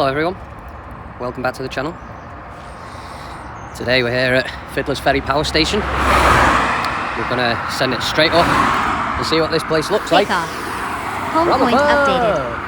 Hello everyone, welcome back to the channel. Today we're here at Fiddlers Ferry power station. We're going to send it straight up and see what this place looks like. Home point updated.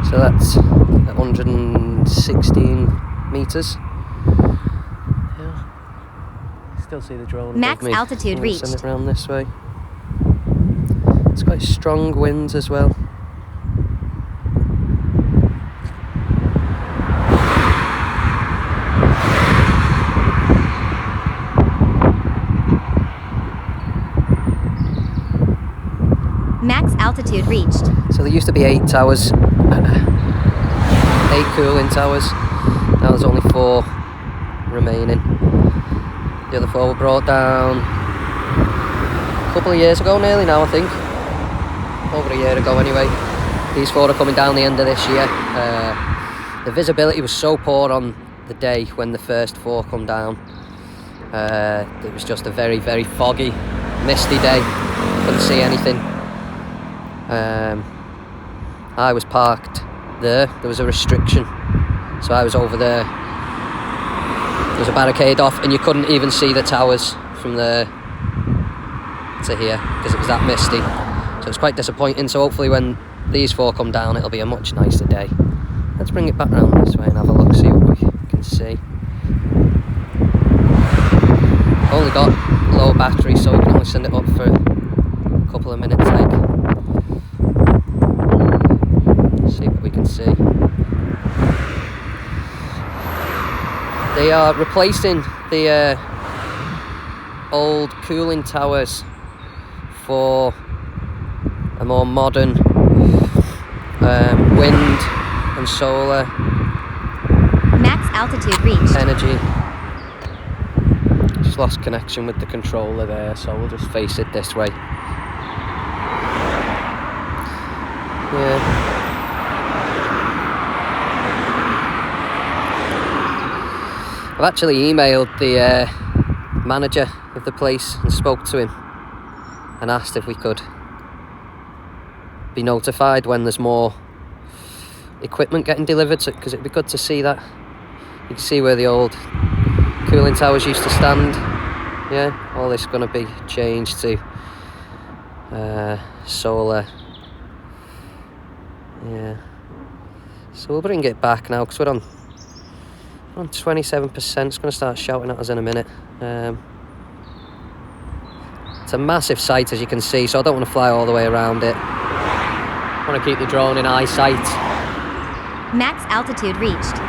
So that's 116 metres. Yeah. Still see the drone. Max altitude reached. Send it around this way. It's quite strong winds as well. Max altitude reached. So there used to be 8 towers, 8 cooling towers. Now there's only 4 remaining. The other 4 were brought down a couple of years ago nearly now, I think. Over a year ago anyway. These 4 are coming down the end of this year. The visibility was so poor on the day when the first 4 come down. It was just a very, very foggy, misty day. Couldn't see anything. I was parked there. There was a restriction, so I was over there. There was a barricade off and you couldn't even see the towers from there to here because it was that misty, so it's quite disappointing. So hopefully when these 4 come down it'll be a much nicer day. Let's bring it back round this way and have a look, see what we can see. Only got low battery, so we can only send it up for a couple of minutes like. See what we can see. They are replacing the old cooling towers for a more modern wind and solar Max altitude reached. energy. Just lost connection with the controller there, so we'll just face it this way. Yeah. I've actually emailed the manager of the place and spoke to him and asked if we could be notified when there's more equipment getting delivered, because it'd be good to see that. You can see where the old cooling towers used to stand. Yeah, all this is going to be changed to solar. Yeah, so we'll bring it back now because we're on 27%. It's going to start shouting at us in a minute. It's a massive site, as you can see, so I don't want to fly all the way around it. I want to keep the drone in eyesight. Max altitude reached.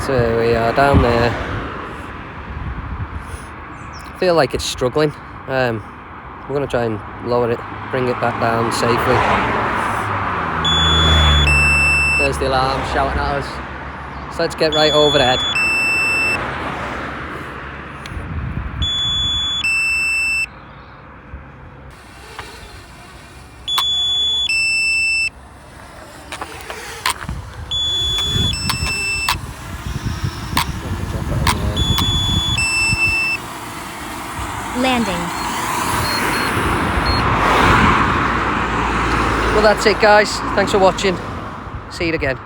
So we are down there. I feel like it's struggling. We're going to try and lower it, bring it back down safely. There's the alarm shouting at us. So let's get right overhead. Landing. Well, that's it guys, thanks for watching, see you again.